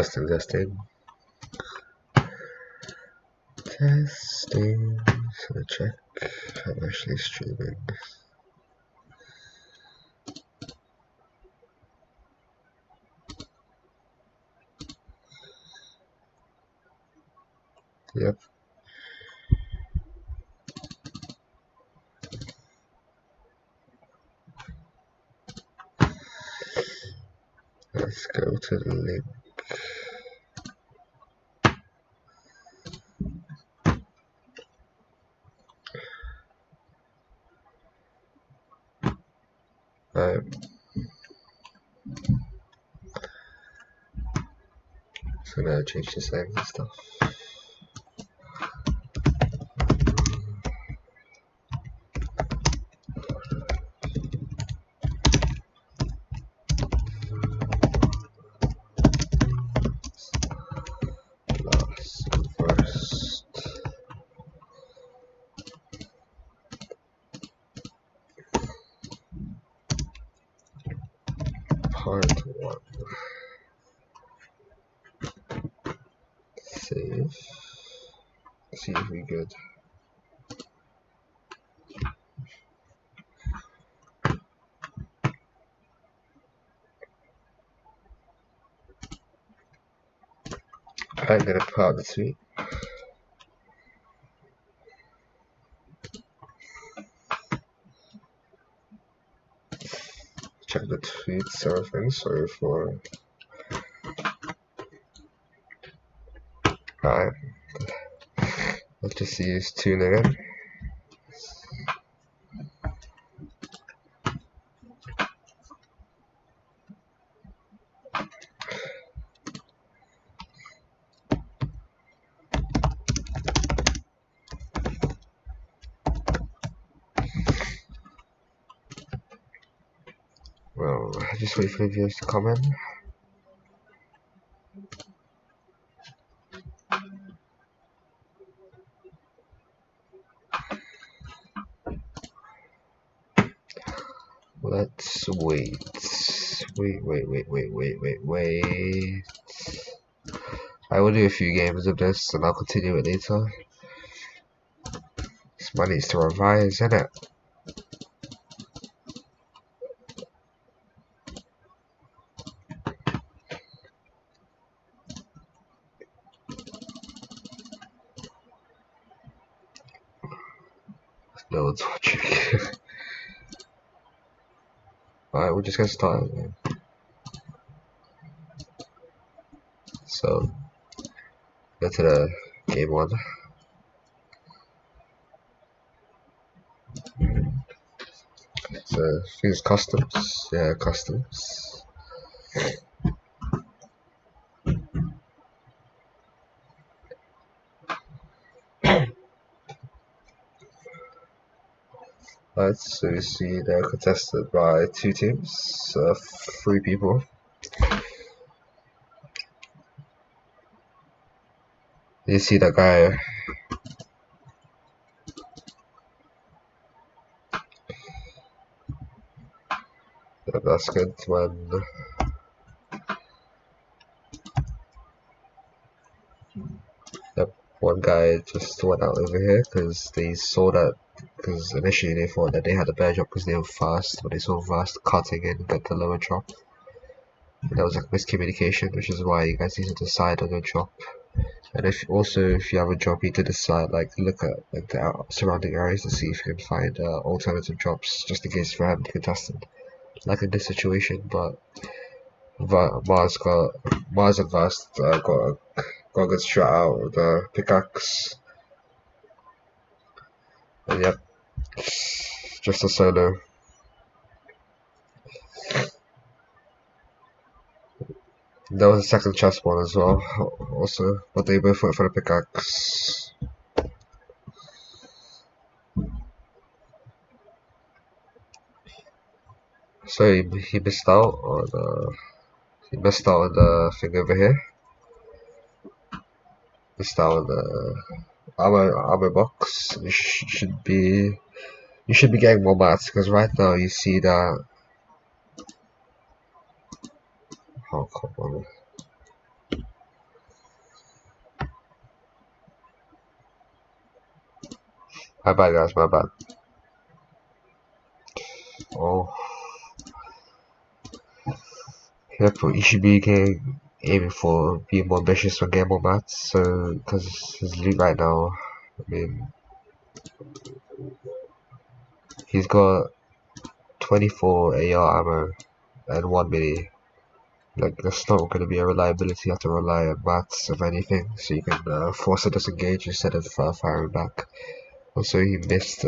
Testing. So check if I'm actually streaming. Yep. Let's go to the link. So now change the settings and stuff. First. Part 1. Save. See if we good. I'm gonna put out the tweet. Check the tweets, everything. Sorry for. Alright. Let's just use tuning in. Well, just wait for the viewers to comment. Let's wait. Wait. I will do a few games of this and I'll continue it later. This one needs to revise, innit? No one's watching. Alright, we're just gonna start. So, go to the game 1. So, things customs. Yeah, customs. Alright, so you see they're contested by 2 teams, 3 people. You see that guy. Yeah, that's good when. Yep, one guy just went out over here because they saw that. Because initially they thought that they had a better drop because they were fast, but they saw fast cutting in, got the lower drop. And that was like miscommunication, which is why you guys need to decide on your drop. And if you have a drop, you need to decide, like, look at like the surrounding areas to see if you can find alternative drops, just in case for having contested, like in this situation. But Marz and Vast got a good shot out with the pickaxe. And yep, just a solo. There was a second chest one as well, also, but they both went for the pickaxe. So he missed out on the thing over here. Missed out on the armor box. You should be getting more mats because right now you see that. Oh, come on. My bad, guys, my bad. Oh, yep, you should be aiming for being more ambitious when getting more mats. So, because his loot right now, I mean, he's got 24 AR ammo and 1 mini. Like, that's not going to be a reliability. You have to rely on mats, if anything, so you can force a disengage instead of firing back. Also, he missed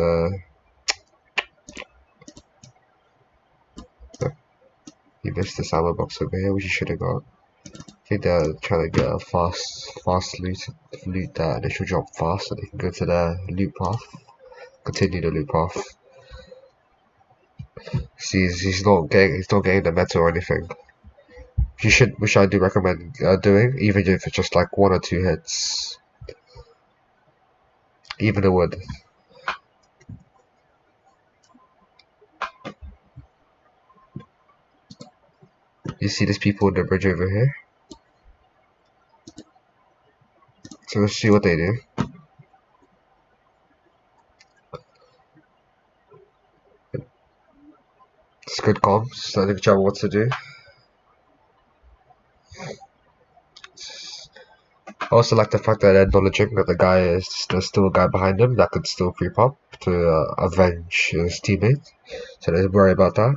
this ammo box over here, which he should have got. I think they're trying to get a fast loot that initial drop fast, so they can go to their loot path, continue the loot path. See, he's not getting the metal or anything. Which I do recommend doing, even if it's just like 1 or 2 hits. Even the wood. You see these people on the bridge over here? So let's see what they do. It's good comms, I think Java what to do. I also like the fact that they're acknowledging that there's still a guy behind him that could still creep up to avenge his teammate. So don't worry about that.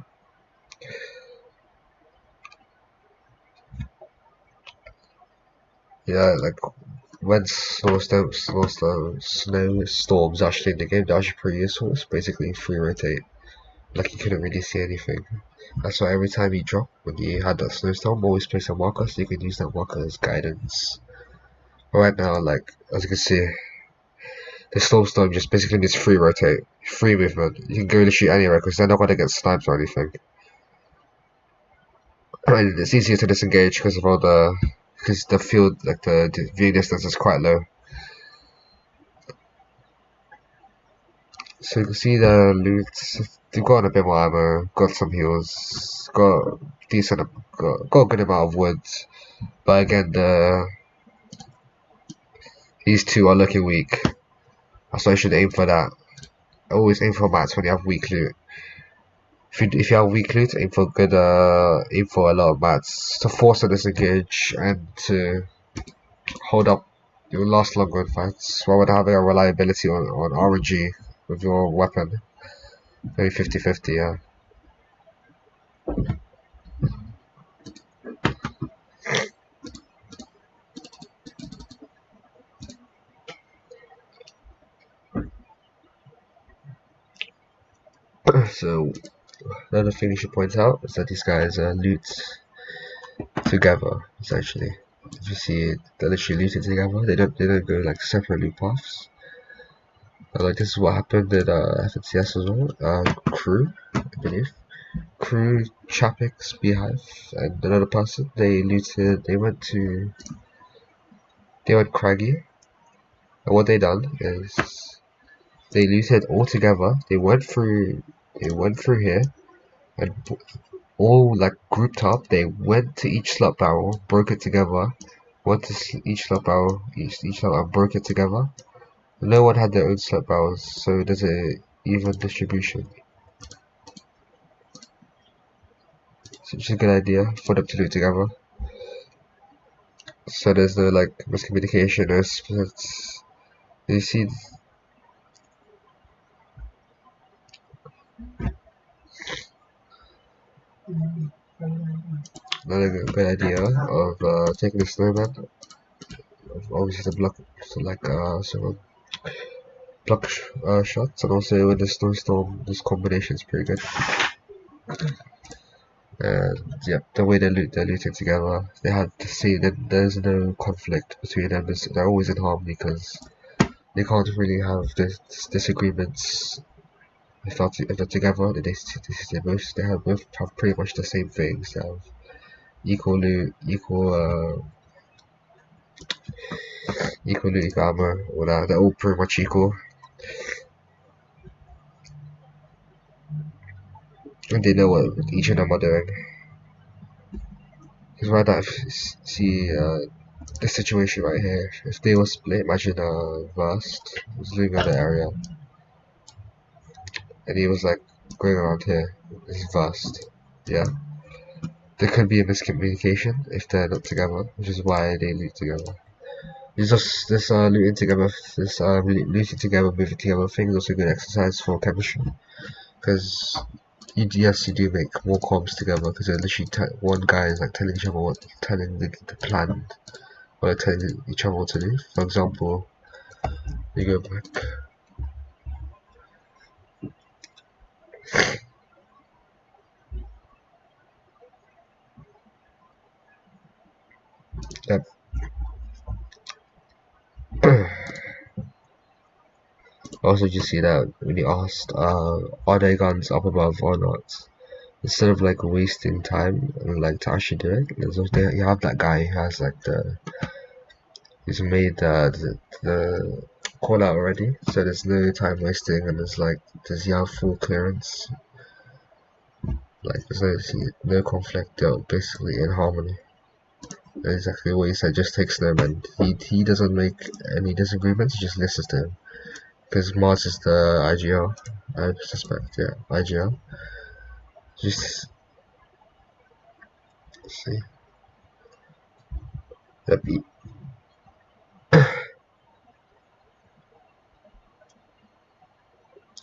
Yeah, like when snowstorms actually in the game, they're actually pretty useful. It's basically free rotate. Like you couldn't really see anything. That's why every time you drop, when you had that snowstorm, always place a marker so you can use that marker as guidance. But right now, like as you can see, the snowstorm just basically needs free rotate, free movement. You can go literally anywhere because they're not going to get sniped or anything. And it's easier to disengage because of all because the field, like the view distance is quite low. So you can see the loot. They've got a bit more ammo, got some heals, got got a good amount of wood. But again, these two are looking weak. So I should aim for that. Always aim for mats when you have weak loot. If you have weak loot, aim for aim for a lot of mats to force a disengage and to hold up. You'll last longer in fights while having a reliability on RNG with your weapon. Maybe 50-50, yeah. So another thing you should point out is that these guys loot together, essentially. If you see it, they're literally looting together. They don't go like separate loot paths. Like this is what happened at FNCS as well. Crew, I believe. Crew, Chapek's Beehive, and another person. They looted. They went Craggy. And what they done is they looted all together. They went through here and all like grouped up. They went to each slot barrel, broke it together. Went to each slot barrel, each slot and broke it together. No one had their own slot barrels, so there's a even distribution. So it's a good idea for them to do it together. So there's no like miscommunication or splits. You see. Another good idea of taking the snowman, obviously the block, so like block shots, and also with the snowstorm, this combination is pretty good. And yeah, the way they're looting together, they had to see that there's no conflict between them. They're always in harmony because they can't really have this disagreements. If they're together, they both have pretty much the same things. They have equal loot, equal armor, all that. They're all pretty much equal. And they know what each of them are doing. Because right now, see the situation right here. If they were split, imagine Vast was living in the area. and he was like going around here. This is vast. Yeah. There could be a miscommunication if they're not together, which is why they loot together. It's just this looting together, this looting together, moving together thing is also good exercise for chemistry. Because yes, you do make more comms together because they're literally one guy is like telling each other telling the plan, or like telling each other what to do. For example, you go back. Yep. Also, just see that when you asked, are their guns up above or not? Instead of like wasting time and like to actually do it, you have that guy who has like he's made the call out already, so there's no time wasting, and there's you have full clearance, like there's no conflict, they're basically in harmony. Exactly what he said, just takes them, and he doesn't make any disagreements, he just listens to him. Because Marz is the IGL, I suspect, yeah, IGL. Just see. Yep.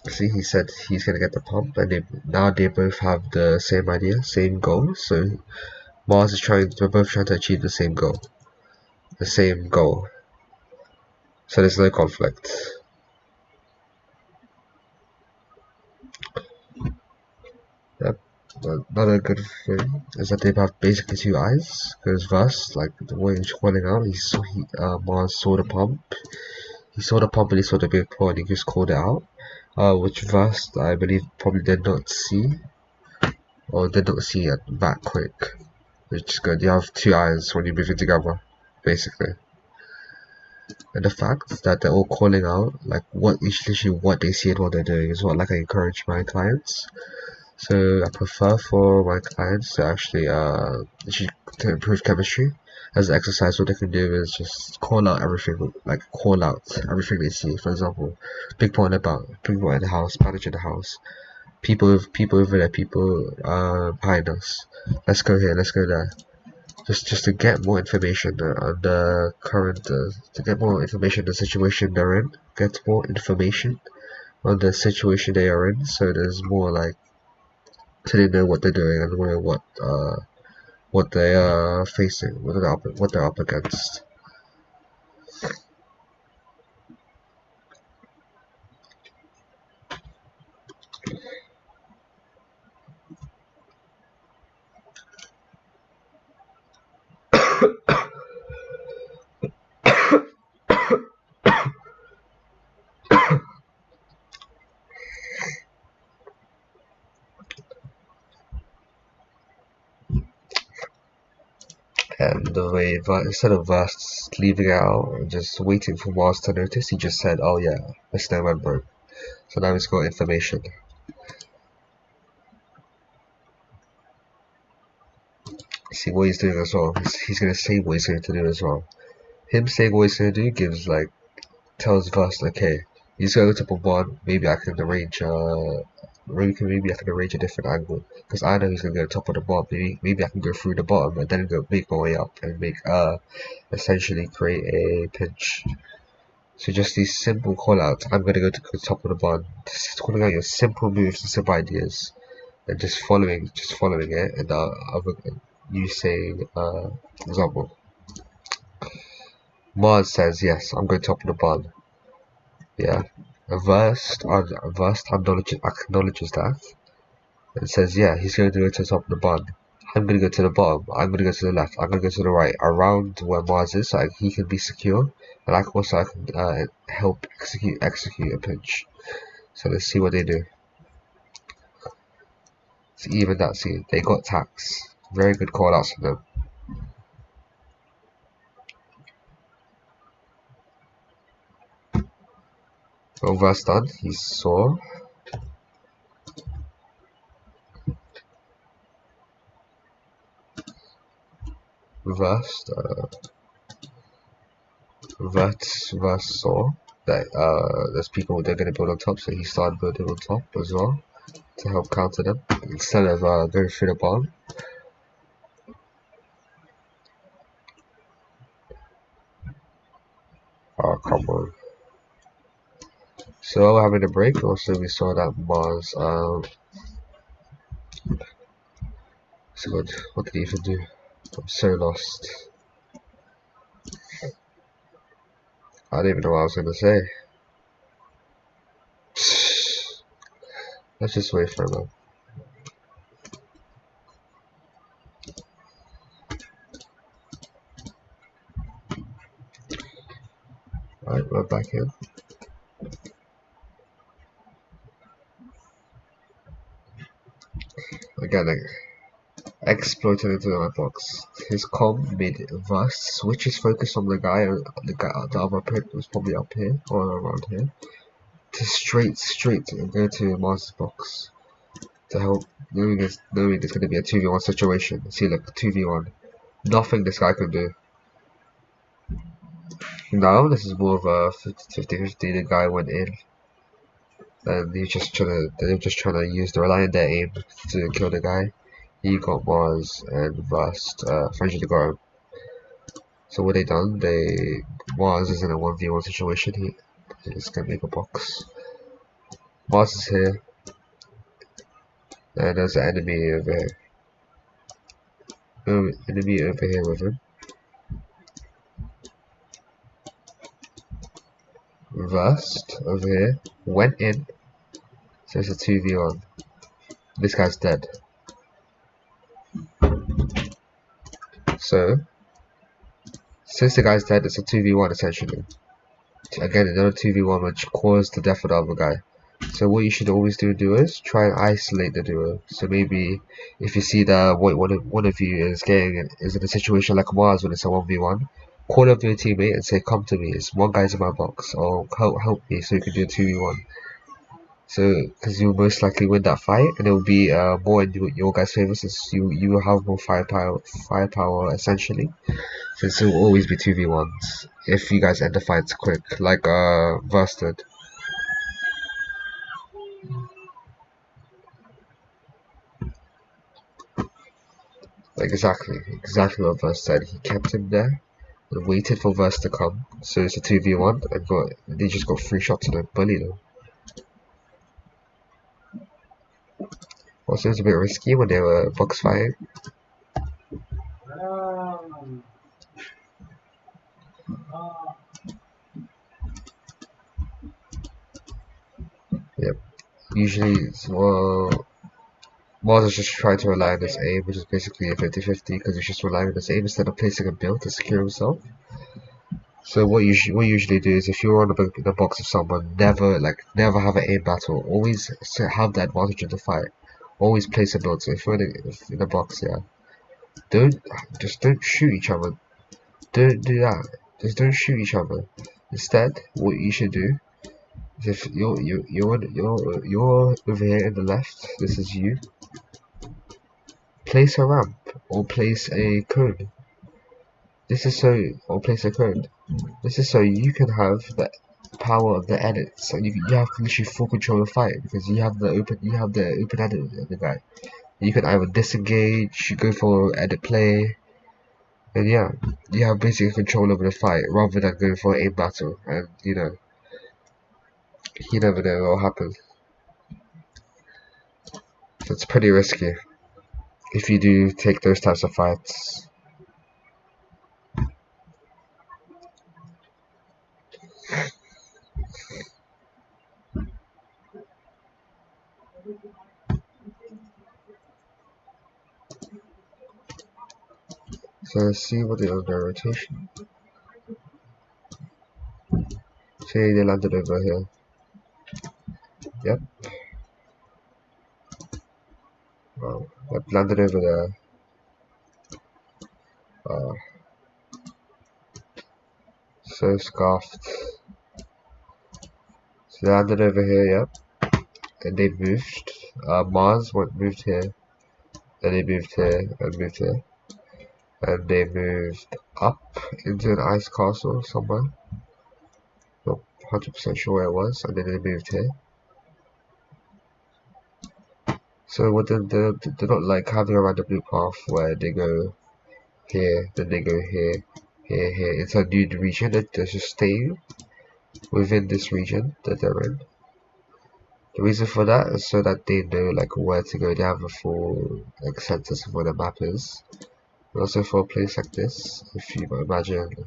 See, he said he's gonna get the pump, and now they both have the same idea, same goal. So Marz is we're both trying to achieve the same goal. The same goal. So there's no conflict. Yep. Another good thing is that they have basically two eyes. Because Vast, like the way he's calling out, Marz saw the pump. He saw the pump and he saw the big point, and he just called it out. Which Vast, I believe, probably did not see, or did not see it that quick. Which is good. You have two eyes when you're moving together, basically. And the fact that they're all calling out like literally what they see and what they're doing is what like I encourage my clients. So I prefer for my clients to actually to improve chemistry. As an exercise, what they can do is just call out everything, like call out everything they see. For example, big point in the house, manager in the house, people over there, people behind us. Let's go here, let's go there. Just to get more information on the current, to get more information on the situation they're in, get more information on the situation they are in, so there's more like, so they know what they're doing and know what they are facing, what they're up against. And the way instead of us leaving out and just waiting for Mars to notice, he just said, "Oh yeah, let's know I'm broke." So now he's got information. See what he's doing as well. He's gonna say what he's going to do as well. Him saying what he's gonna do tells Vast, okay, he's going to bombard. Maybe I can arrange maybe I can arrange a different angle because I know he's gonna go top of the bomb. Maybe I can go through the bottom and then go make my way up and make essentially create a pinch. So just these simple callouts. I'm gonna go to the top of the bomb. Just calling out your simple moves and simple ideas, and just following it. And you saying, for example, Mars says yes, I'm going top of the bomb. Yeah. Verst acknowledges that and says, yeah, he's going to go to the top of the bun. I'm going to go to the bottom. I'm going to go to the left. I'm going to go to the right, around where Marz is, so he can be secure, and I can help execute a pinch. So let's see what they do. So even that scene, they got tax. Very good call outs from them. Well, Verst done. He saw. Verst saw. that there's people they're gonna build on top, so he started building on top as well to help counter them instead of going through the bomb. Oh, come on. So while we're having a break, also we saw that Marz, so what did he even do? I'm so lost. I don't even know what I was gonna say. Let's just wait for a moment. Alright, we're back in. Again, exploited into my box. His comp made vast switch his focus from the guy, the other pit was probably up here or around here, to straight and go to Marz's box to help, knowing there's going to be a 2v1 situation. See, look, 2v1. Nothing this guy can do. Now, this is more of a 50-50. The guy went in, and they're just trying to use the rely on their aim to kill the guy. He got Marz and Vast, Frenchie got him. So what they done, Marz is in a 1v1 situation, he's gonna make a box. Marz is here, and there's an enemy over here. Enemy over here with him. Vast over here, went in, so it's a 2v1. This guy's dead. So, since the guy's dead, it's a 2v1 essentially. Again, another 2v1 which caused the death of the other guy. So what you should always do is try and isolate the duo. So maybe if you see that one of you is in a situation like Marz when it's a 1v1, call up your teammate and say, come to me, it's one guy's in my box, or help me so you can do a 2v1. So, because you'll most likely win that fight, and it will be more in your guys' favor since you will have more firepower essentially. Since it will always be 2v1s if you guys end the fights quick, like Verse did. Exactly what Verse said. He kept him there and waited for Verse to come. So it's a 2v1 and they just got 3 shots and bullied him. Also, it was a bit risky when they were box fighting. Yep. Usually, well, Marz is just trying to rely on his aim, which is basically a 50-50 because he's just relying on his aim instead of placing a build to secure himself. So what you usually do is if you're in a box of someone, never have an aim battle. Always have the advantage in the fight. Always place a build. So if you're in a box, yeah, don't shoot each other. Don't do that. Just don't shoot each other. Instead, what you should do is if you're over here in the left, this is you. Place a ramp or place a cone. Or place a cone. This is so you can have the power of the edit. So you have literally full control of the fight because you have the open edit of the guy. You can either disengage, you go for edit play, and yeah, you have basic control over the fight rather than going for an aim battle. And you never know what will happen. So it's pretty risky if you do take those types of fights. So let's see what they do on their rotation. Say they landed over here. Yep. Wow. Yep, landed over there. So scuffed. So they landed over here, yep. And they moved. Marz moved here. Then they moved here and moved here. And they moved up into an ice castle somewhere. Nope. 100% sure where it was, and then they moved here. So what they're not like having a random loop path where they go here, then they go here, here. It's a new region that they're just staying within this region that they're in. The reason for that is so that they know like where to go. They have a full like sense of where the map is. And also for a place like this, if you imagine,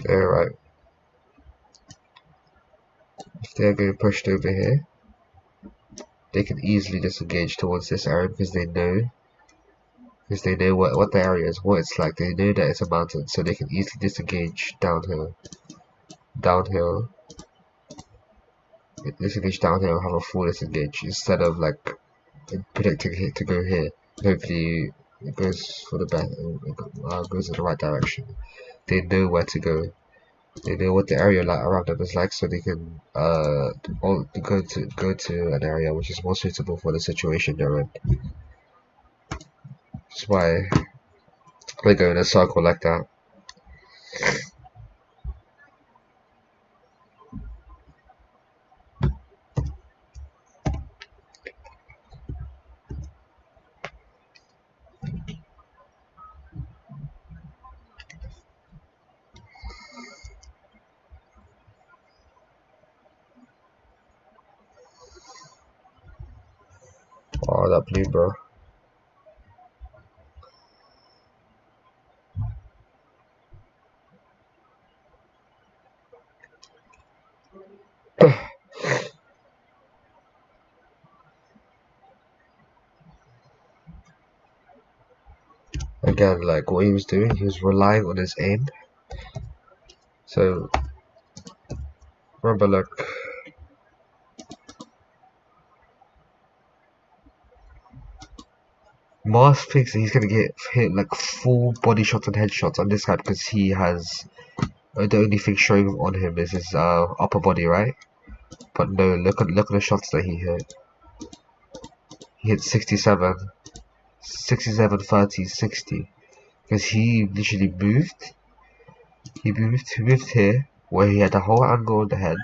right, if they're getting pushed over here, they can easily disengage towards this area because they know what the area is, what it's like. They know that it's a mountain, so they can easily disengage downhill, disengage downhill, have a full disengage instead of like predicting it to go here. Hopefully it goes for the best, goes in the right direction. They know where to go. They know what the area like around them is like, so they can go to an area which is more suitable for the situation they're in. That's why they go in a circle like that. Oh, that blue, bro. Again, like what he was doing, he was relying on his aim. So remember, look, Marz thinks that he's gonna get hit like full body shots and headshots on this guy because he has the only thing showing on him is his upper body, right? But no, look at the shots that he hit. He hit 67, 67, 30, 60. Because he literally moved. He moved here where he had a whole angle on the head,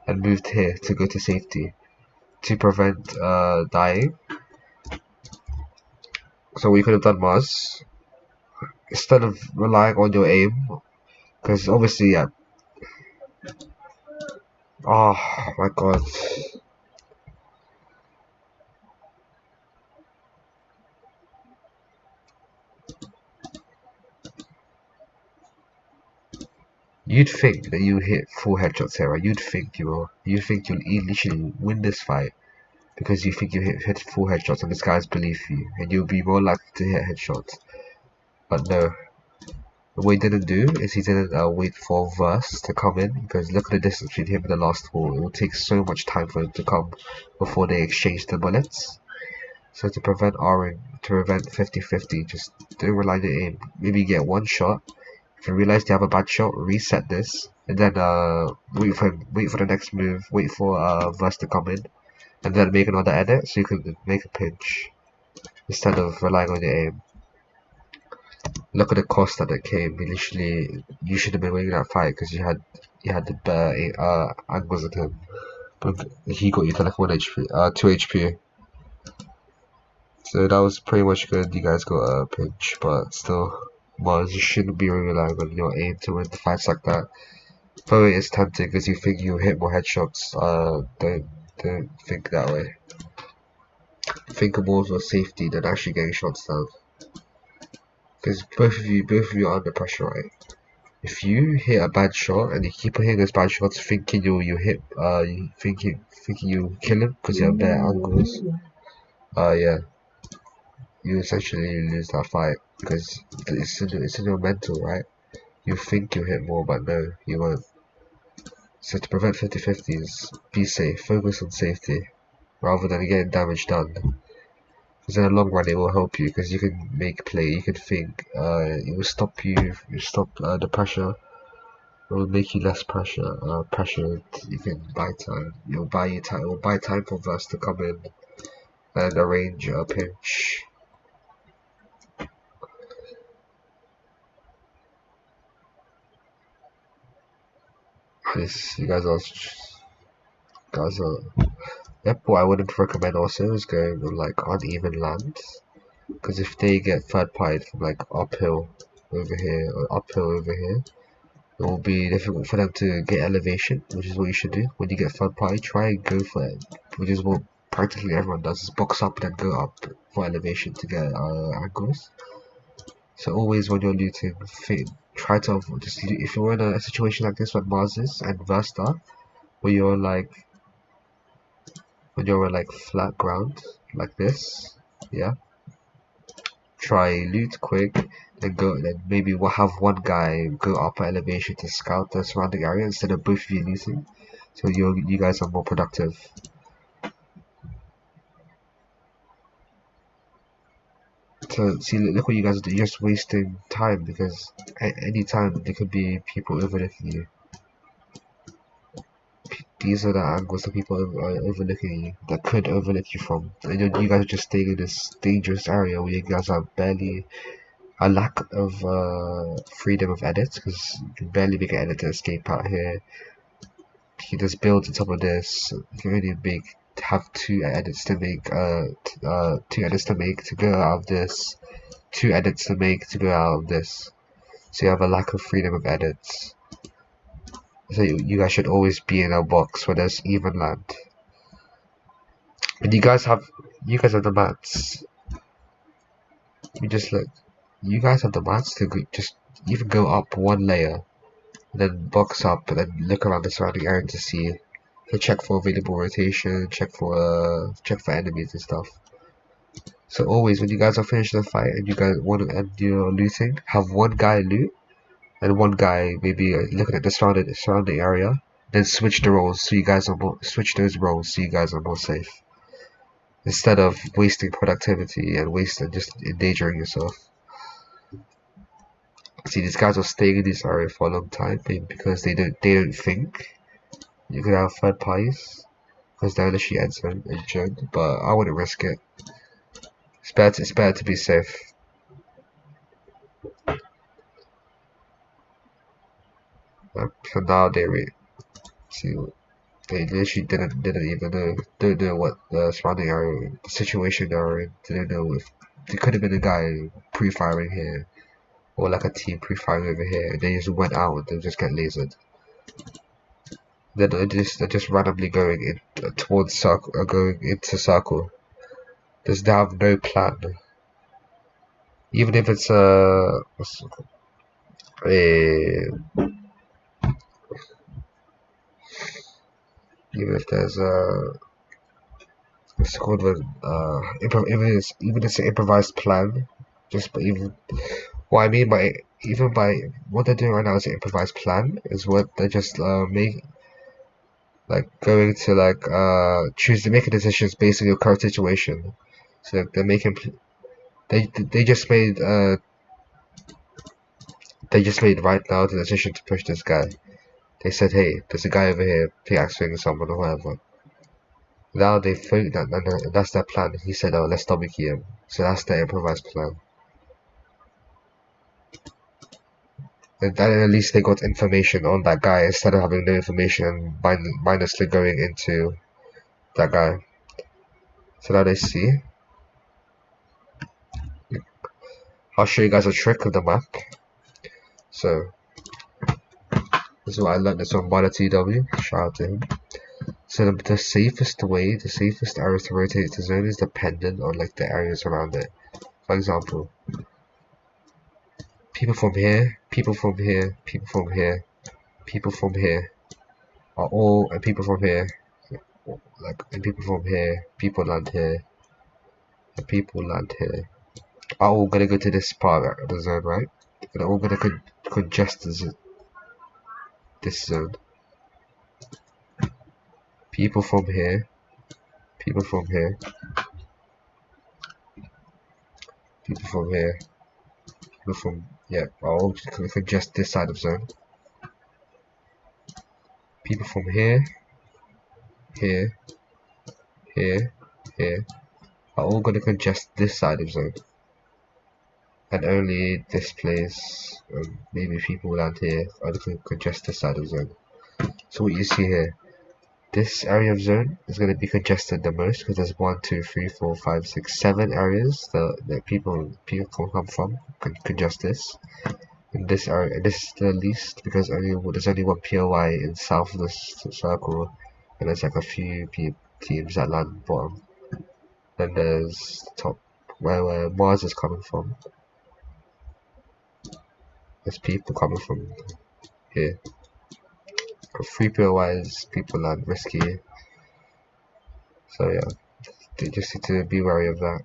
and moved here to go to safety to prevent dying. So what you could have done was, instead of relying on your aim, because obviously, yeah. Oh my god. You'd think that you hit full headshots here, right? You'd think you'll literally win this fight because you think you hit full headshots and this guy's beneath you, and you'll be more likely to hit headshots. But no, what he didn't do is he didn't wait for Verse to come in, because look at the distance between him and the last wall. It will take so much time for him to come before they exchange the bullets. So to prevent R-ing, to prevent 50-50, just don't rely on your aim. Maybe get one shot. If you realize you have a bad shot, reset this, and then wait for the next move. Wait for Verse to come in, and then make another edit so you can make a pinch instead of relying on your aim. Look at the cost that it came. You should have been winning that fight because you had the better angles at him, but he got you to like 1 HP, 2 HP. So that was pretty much good. You guys got a pinch, but still, Marz, you shouldn't be relying on your aim to win the fights like that. Though it is tempting because you think you hit more headshots. Don't think that way. Think more for safety than actually getting shots down. Because both of you are under pressure, right? If you hit a bad shot and you keep hitting those bad shots, thinking thinking you kill him because you have better angles, yeah, you essentially lose that fight because it's in your mental, right? You think you hit more, but no, you won't. So to prevent 50-50s, be safe, focus on safety, rather than getting damage done. Because in the long run, it will help you because you can make play, you can think, it will stop the pressure. It will make you less pressured. You can buy time. It will buy you time. It will buy time for us to come in and arrange a pinch. This you guys are yep. What I wouldn't recommend also is going on like uneven land, because if they get third party from like uphill over here or uphill over here, it will be difficult for them to get elevation, which is what you should do. When you get third party, try and go for it, which is what practically everyone does, is box up and then go up for elevation to get angles. So always when you're looting, try to just loot. If you're in a situation like this with Marz is and Versta, where you're like, when you're on like flat ground like this, yeah, try loot quick, then go, then maybe we'll have one guy go up at elevation to scout the surrounding area instead of both of you looting, so you guys are more productive. So see, look what you guys do. You're just wasting time, because at any time there could be people overlooking you. These are the angles that people are overlooking you, that could overlook you from. And you guys are just staying in this dangerous area where you guys are barely a lack of freedom of edits, because you can barely make an edit to escape out here. You just build on top of this. You can only have two edits to make to go out of this, two edits to make to go out of this. So you have a lack of freedom of edits. So you guys should always be in a box where there's even land. And you guys have the mats. You just look. You guys have the mats to just even go up one layer, and then box up, and then look around the surrounding area to see, to check for available rotation, check for enemies and stuff. So always when you guys are finishing the fight and you guys want to end your looting, have one guy loot and one guy maybe looking at the surrounding area. Then switch the roles so you guys are switch those roles so you guys are more safe, instead of wasting productivity and just endangering yourself. See, these guys are staying in this area for a long time because they don't think you could have third parties, because they're literally injured. But I wouldn't risk it. It's better to be safe. So now they literally don't know what the surrounding area, the situation they're in. They don't know if there could have been a guy pre-firing here, or like a team pre-firing over here, and they just went out and they just get lasered. Then they're just randomly going in towards circle, or going into circle. They have no plan. Even if it's even if there's it's called even it's an improvised plan. Even what I mean by what they're doing right now is an improvised plan, is what they're just going to making decisions based on your current situation. So they're making they just made right now the decision to push this guy. They said, hey, there's a guy over here pickaxing someone or whatever. Now they think that's their plan. He said, oh, let's double key him. So that's their improvised plan. And then at least they got information on that guy instead of having no information and mindlessly going into that guy. So now they see. I'll show you guys a trick of the map. So this is what I learned this on Bada TW. Shout out to him. So the safest area to rotate the zone is dependent on like the areas around it. For example, people from here, people from here, people from here, people from here are all, and people from here, and people from here, people land here, and people land here, are all gonna go to this part of the zone, right? And they're all gonna congest this zone. People from here, people from here, people from here, people from, yeah, are all gonna congest this side of zone. People from here, here, here, here, are all gonna congest this side of zone. And only this place, maybe people down here, are gonna congest this side of zone. So what you see here, this area of zone is going to be congested the most because there's 1, 2, 3, 4, 5, 6, 7 areas that people can come from, can congest this. In this area, this is the least because there's only one POI in south of this circle, and there's like a few teams that land bottom. Then there's the top, where Marz is coming from. There's people coming from here. Got 3 POIs, people land risky. So yeah, you just need to be wary of that.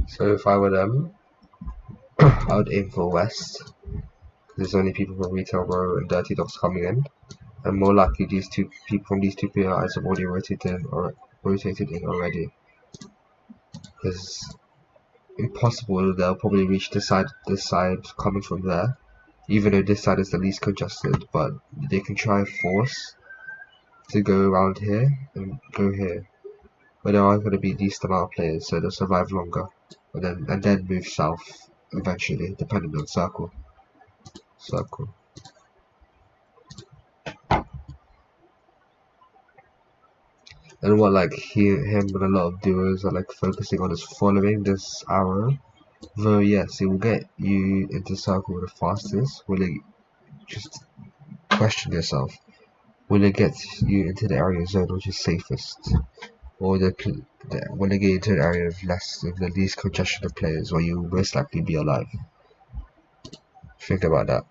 So if I were them, I would aim for west. There's only people from Retail Row and Dirty Dogs coming in, and more likely these two people from these two POIs have already rotated in already. It's impossible they'll probably reach this side coming from there, even though this side is the least congested. But they can try and force to go around here and go here, but there are going to be least amount of players, so they'll survive longer, and then move south eventually, depending on circle. And what like him and a lot of duos are like focusing on is following this arrow. Though yes, it will get you into circle the fastest. Will it, just question yourself, will it get you into the area zone which is safest? Or will it get you into an area of the least congestion of players where you will most likely be alive? Think about that.